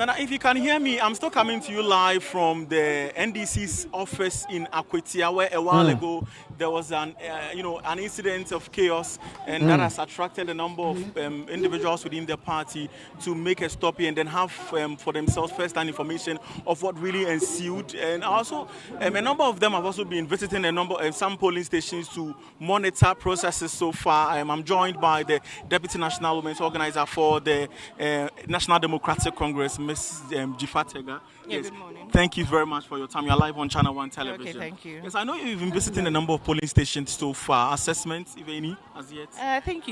Nana, if you can hear me, I'm still coming to you live from the NDC's office in Akwatia, where a while ago there was an incident of chaos, and that has attracted a number of individuals within the party to make a stop here and then have for themselves first-hand information of what really ensued. And also, a number of them have also been visiting some polling stations to monitor processes so far. I'm joined by the Deputy National Women's Organizer for the National Democratic Congress, Ms. Akwatia. Yes. Good morning. Thank you very much for your time. You're live on ChannelOne television. Okay, thank you. Yes, I know you've been visiting a number of polling stations so far. Assessments, if any, as yet? I think,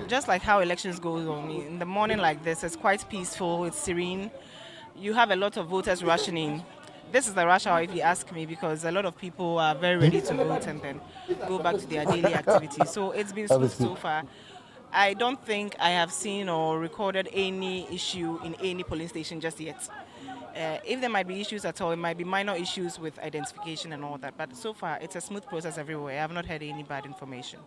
just like how elections go on, in the morning like this, it's quite peaceful, it's serene. You have a lot of voters rushing in. This is the rush hour, if you ask me, because a lot of people are very ready to vote and then go back to their daily activities. So it's been smooth so far. I don't think I have seen or recorded any issue in any polling station just yet. If there might be issues at all, it might be minor issues with identification and all that. But so far, it's a smooth process everywhere. I have not heard any bad information.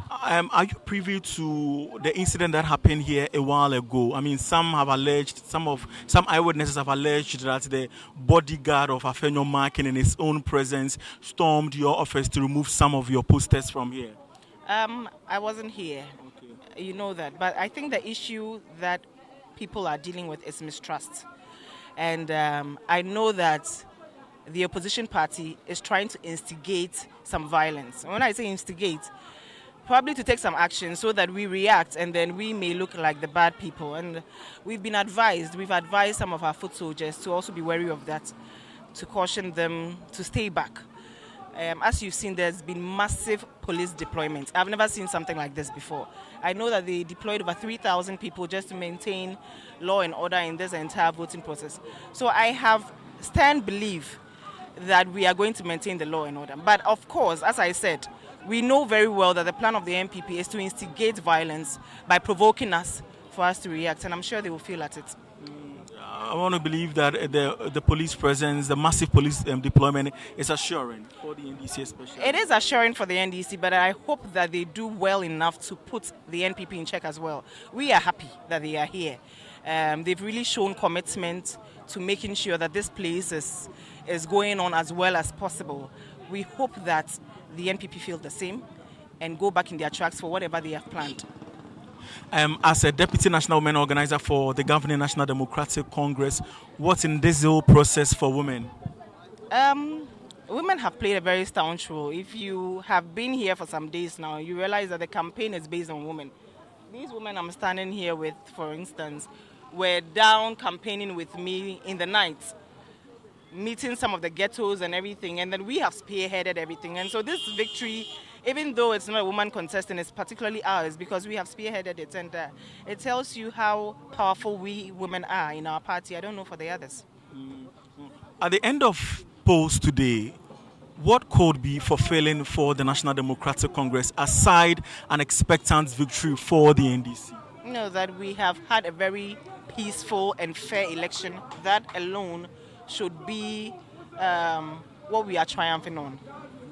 Are you privy to the incident that happened here a while ago? I mean, some eyewitnesses have alleged that the bodyguard of Afenyo Markin in his own presence stormed your office to remove some of your posters from here. I wasn't here. Okay. You know that. But I think the issue that people are dealing with is mistrust. And I know that the opposition party is trying to instigate some violence. And when I say instigate, probably to take some action so that we react and then we may look like the bad people. And we've advised some of our foot soldiers to also be wary of that, to caution them to stay back. As you've seen, there's been massive police deployment. I've never seen something like this before. I know that they deployed over 3,000 people just to maintain law and order in this entire voting process. So I have stern belief that we are going to maintain the law and order. But of course, as I said, we know very well that the plan of the NPP is to instigate violence by provoking us for us to react, and I'm sure they will feel at it. I want to believe that the police presence, the massive police deployment is assuring for the NDC especially. It is assuring for the NDC, but I hope that they do well enough to put the NPP in check as well. We are happy that they are here. They've really shown commitment to making sure that this place is going on as well as possible. We hope that the NPP feel the same and go back in their tracks for whatever they have planned. As a Deputy National Women Organizer for the governing National Democratic Congress, what's in this whole process for women? Women have played a very staunch role. If you have been here for some days now, you realize that the campaign is based on women. These women I'm standing here with, for instance, were down campaigning with me in the night, meeting some of the ghettos and everything, and then we have spearheaded everything. And so this victory, even though it's not a woman contesting, it's particularly ours because we have spearheaded it, and it tells you how powerful we women are in our party. I don't know for the others. At the end of polls today, what could be fulfilling for the National Democratic Congress aside an expectant victory for the NDC? You know that we have had a very peaceful and fair election. That alone should be what we are triumphing on.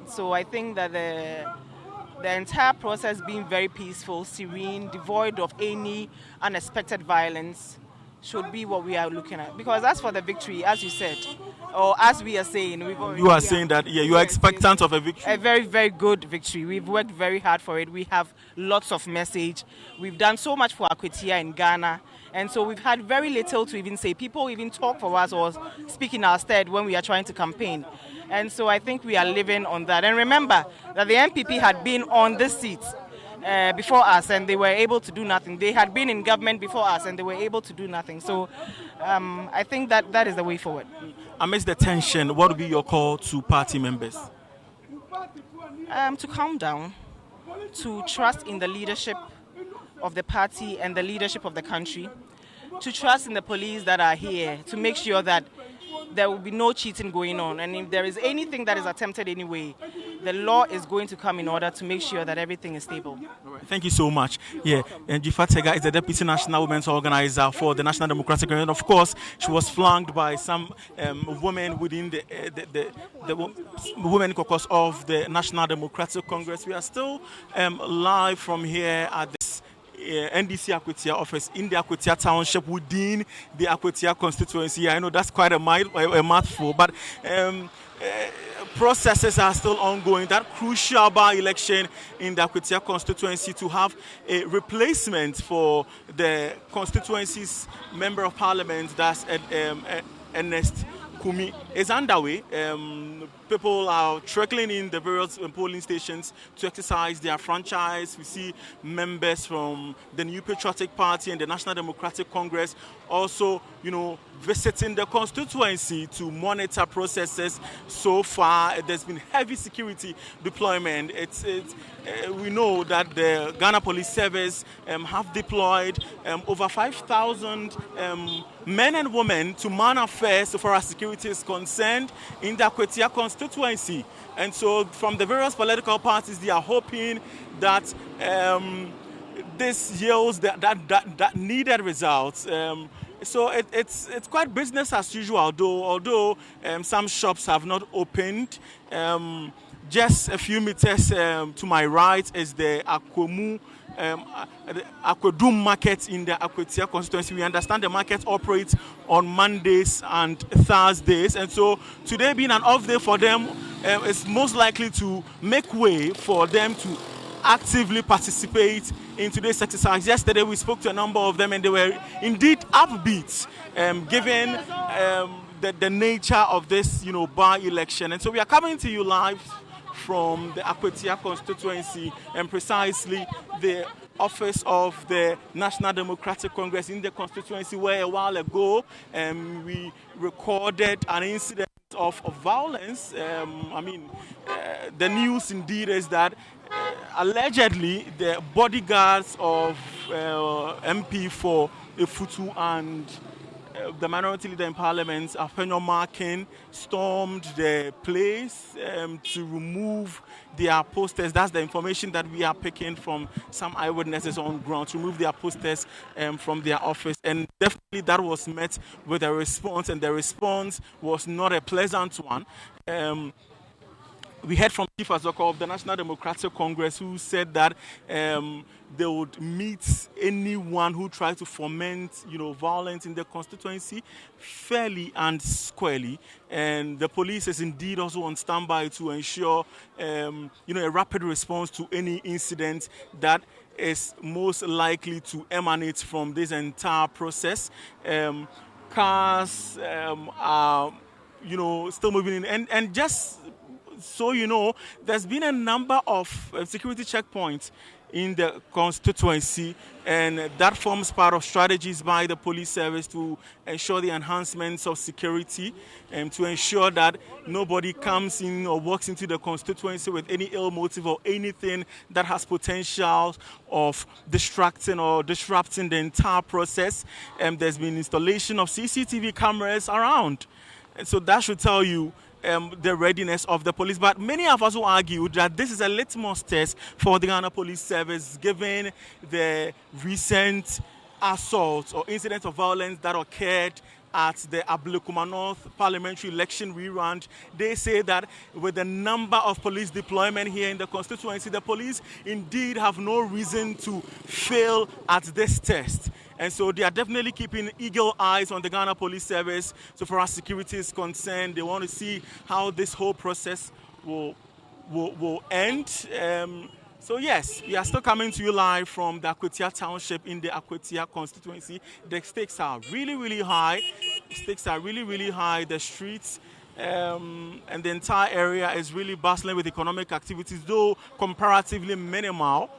So I think that the entire process being very peaceful, serene, devoid of any unexpected violence should be what we are looking at. Because as for the victory, as you said, or as we are saying, you are saying that you are expectant of a victory. A very, very good victory. We've worked very hard for it. We have lots of message. We've done so much for Akwatia in Ghana. And so we've had very little to even say. People even talk for us or speak in our stead when we are trying to campaign. And so I think we are living on that. And remember that the NPP had been on this seat before us and they were able to do nothing. They had been in government before us and they were able to do nothing. So I think that is the way forward. Amidst the tension, what would be your call to party members? To calm down, to trust in the leadership of the party and the leadership of the country, to trust in the police that are here, to make sure that there will be no cheating going on. And if there is anything that is attempted anyway, the law is going to come in order to make sure that everything is stable. All right. Thank you so much. Yeah, and Akwatia is the Deputy National Women's Organizer for the National Democratic Congress. And of course, she was flanked by some women within the Women Caucus of the National Democratic Congress. We are still live from here at this NDC Akwatia office in the Akwatia township within the Akwatia constituency. I know that's quite a mouthful, but processes are still ongoing. That crucial by-election in the Akwatia constituency to have a replacement for the constituency's member of parliament, that's Ernest Kumi, is underway. People are trickling in the various polling stations to exercise their franchise. We see members from the New Patriotic Party and the National Democratic Congress also, visiting the constituency to monitor processes. So far, there's been heavy security deployment. We know that the Ghana Police Service have deployed over 5,000 men and women to man affairs so far as security is concerned in the Akwatia constituency. And so from the various political parties, they are hoping that this yields that needed results. So it's quite business as usual, although some shops have not opened. Just a few meters to my right is the Akwadum market in the Akwatia constituency. We understand the market operates on Mondays and Thursdays, and so today being an off day for them, it's most likely to make way for them to actively participate in today's exercise. Yesterday we spoke to a number of them and they were indeed upbeat, given the nature of this by-election. And so we are coming to you live from the Akwatia constituency and precisely the office of the National Democratic Congress in the constituency, where a while ago we recorded an incident of violence. The news indeed is that allegedly the bodyguards of MP for Ifutu and the minority leader in parliament, Afenyo Markin, stormed the place to remove their posters. That's the information that we are picking from some eyewitnesses on ground, to remove their posters from their office. And definitely that was met with a response, and the response was not a pleasant one. We heard from Chief Azoko of the National Democratic Congress, who said that they would meet anyone who tried to foment, violence in the constituency fairly and squarely. And the police is indeed also on standby to ensure, a rapid response to any incident that is most likely to emanate from this entire process. Cars are, still moving in, and just so there's been a number of security checkpoints in the constituency, and that forms part of strategies by the police service to ensure the enhancements of security and to ensure that nobody comes in or walks into the constituency with any ill motive or anything that has potential of distracting or disrupting the entire process. There's been installation of CCTV cameras around, and so that should tell you the readiness of the police. But many of us will argue that this is a litmus test for the Ghana Police Service, given the recent assaults or incidents of violence that occurred at the Ablekuma North parliamentary election rerun. They say that with the number of police deployment here in the constituency, the police indeed have no reason to fail at this test. And so they are definitely keeping eagle eyes on the Ghana Police Service. So far as security is concerned, they want to see how this whole process will end. So yes, we are still coming to you live from the Akwatia Township in the Akwatia constituency. The stakes are really, really high. The streets and the entire area is really bustling with economic activities, though comparatively minimal.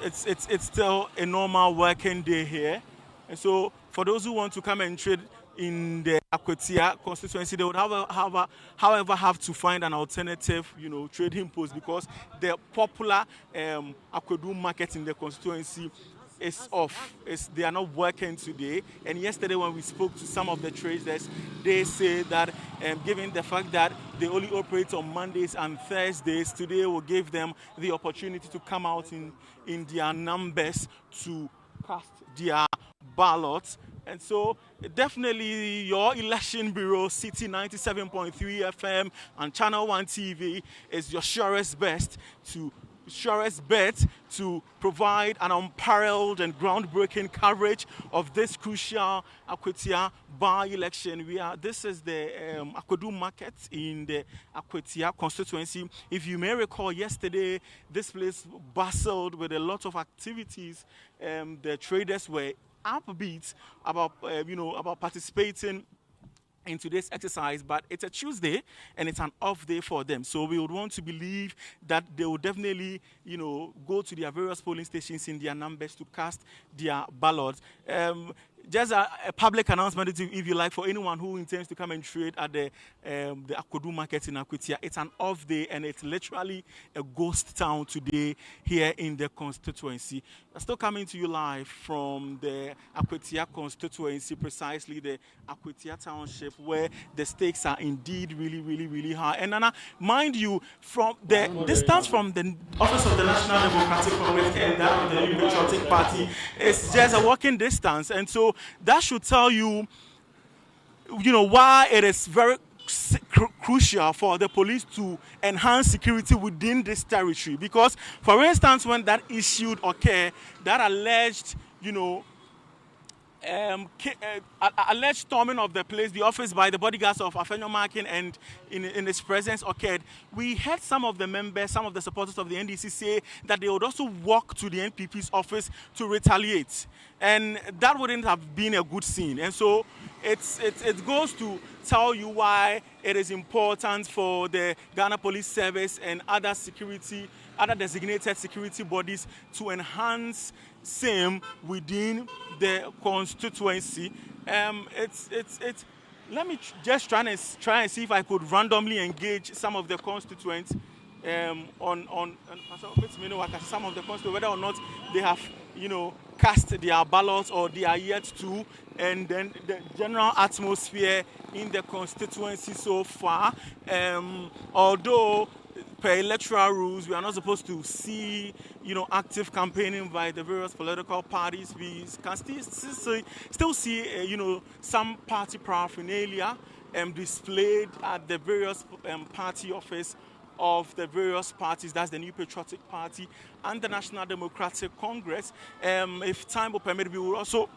It's still a normal working day here. And so for those who want to come and trade in the Akwatia constituency, they would however have to find an alternative, trading post, because the popular Akwadum market in the constituency is off. They are not working today. And yesterday when we spoke to some of the traders, they say that given the fact that they only operate on Mondays and Thursdays, today will give them the opportunity to come out in their numbers to cast their ballots. And so definitely your election bureau, City 97.3 FM and ChannelOne TV is your surest best to surest bet to provide an unparalleled and groundbreaking coverage of this crucial Akwatia by-election. This is the Akodu market in the Akwatia constituency. If you may recall, yesterday this place bustled with a lot of activities. The traders were upbeat about participating in today's exercise, but it's a Tuesday and it's an off day for them. So we would want to believe that they will definitely, go to their various polling stations in their numbers to cast their ballots. Just a public announcement, if you like, for anyone who intends to come and trade at the Akodu market in Akwatia. It's an off day and it's literally a ghost town today here in the constituency. We're still coming to you live from the Akwatia constituency, precisely the Akwatia township, where the stakes are indeed really, really, really high. And Nana, mind you, from the distance from the office of the National Democratic Congress and that of the New Patriotic Party is just a walking distance. And so that should tell you, why it is very crucial for the police to enhance security within this territory. Because, for instance, when that issue occurred, that alleged, alleged storming of the place, the office by the bodyguards of Afenyo Markin, and in his presence occurred, we heard some of the members, some of the supporters of the NDC say that they would also walk to the NPP's office to retaliate. And that wouldn't have been a good scene. And so it goes to tell you why it is important for the Ghana Police Service and other designated security bodies to enhance same within the constituency. Let me just try and see if I could randomly engage some of the constituents on some of the constituents, whether or not they have cast their ballots or they are yet to, and then the general atmosphere in the constituency so far. Although per electoral rules, we are not supposed to see, active campaigning by the various political parties. We can still see, some party paraphernalia displayed at the various party office of the various parties. That's the New Patriotic Party and the National Democratic Congress. If time will permit, we will also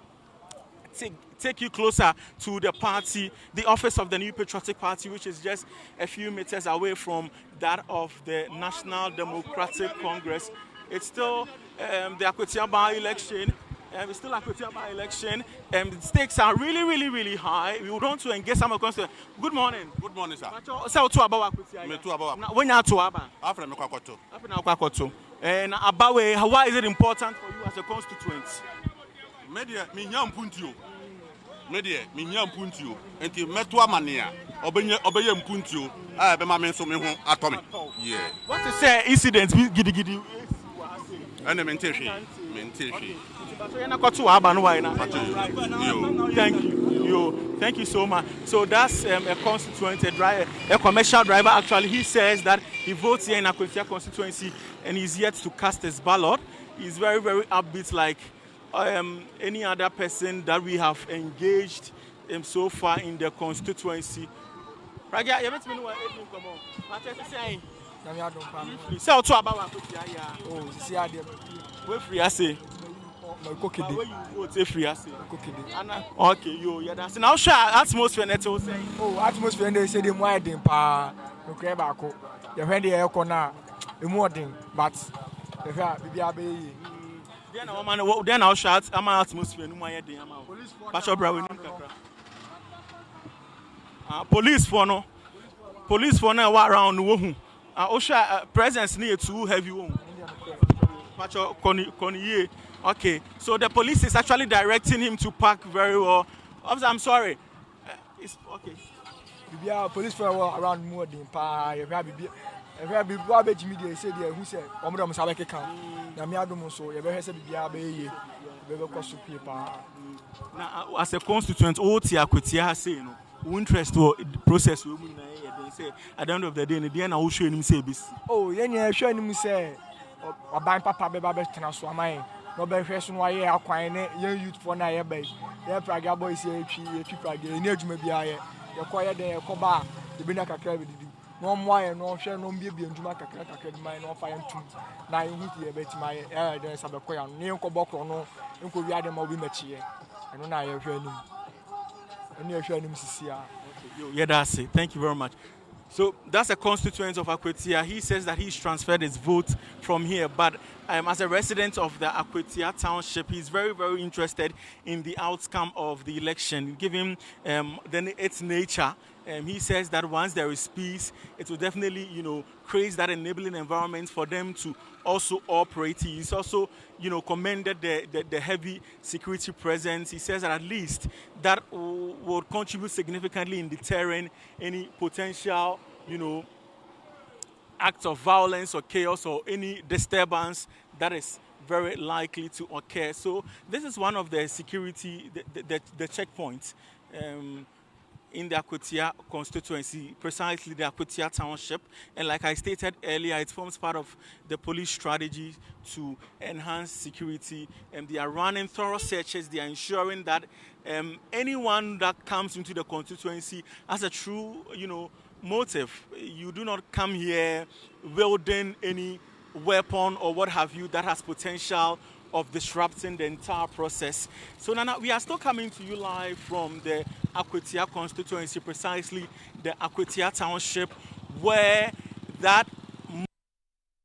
take you closer to the party, the office of the New Patriotic Party, which is just a few meters away from that of the National Democratic Congress. It's still the Akwatia by-election. It's still Akwatia by-election. The stakes are really, really, really high. We would want to engage some of the constituents. Good morning. Good morning, sir. So, to about Akwatia. Me too about. When you are to Aba? After me Akwato. After Akwato. And Abawe, why is it important for you as a constituent? Media, me nyam puntio. Media, me nyam puntio. Enti meto amania. Obeye mpuntio. Be ma me so me ho atomi. Yeah. What is say incident gidi? And menteshi. Thank you so much. So that's a constituent, a commercial driver. Actually, he says that he votes here in Akwatia constituency and he's yet to cast his ballot. He's very, very upbeat, like any other person that we have engaged so far in the constituency. So to about we free I say. Okay, yeah, that's now sure atmosphere net will say. Oh, atmosphere they say them widen pa no cre back. You when the air corner more thing, but if you be then I'll shout am atmosphere no more den am. Pastor Brown police for no around wo hu. Osha presence near too heavy one. Okay, so the police is actually directing him to park very well. I'm sorry. It's okay. Police for around more than pa. If you what bet me they say there who said omdom sabeke kan. Na me adom so you be say bibia be ye. Be go so paper. Now as a constituent all Akwatia say no. Interest or process we they say at the end of the day the na wo show him say bis. Oh, yen show him say oban papa be ba be tena so aman. No be hwe so no aye akwan ne yen youth for na ye be. Ye praga boys ye twi praga ni adwuma bia ye. Ye koye den ye koba e bi na kakra be didi. no more no share no be nduma kakra kakra man no fire ntum na ehu tie betima e dey sabekoya no ne nkobokro no nko wi ade ma obi machiye eno na ye hwe anim eno ye hwe anim sisia. Yeah, that's it. Thank you very much. So that's a constituent of Akwatia. He says that he's transferred his vote from here, but as a resident of the Akwatia township, he's very, very interested in the outcome of the election, given its nature. He says that once there is peace, it will definitely, create that enabling environment for them to also operate. He's also, commended the heavy security presence. He says that at least that would contribute significantly in deterring any potential, acts of violence or chaos or any disturbance that is very likely to occur. So this is one of the security, the checkpoints in the Akwatia constituency, precisely the Akwatia township. And like I stated earlier, it forms part of the police strategy to enhance security. And they are running thorough searches. They are ensuring that anyone that comes into the constituency has a true, motive. You do not come here wielding any weapon or what have you that has potential of disrupting the entire process. So Nana, we are still coming to you live from the Akwatia constituency, precisely the Akwatia township, where that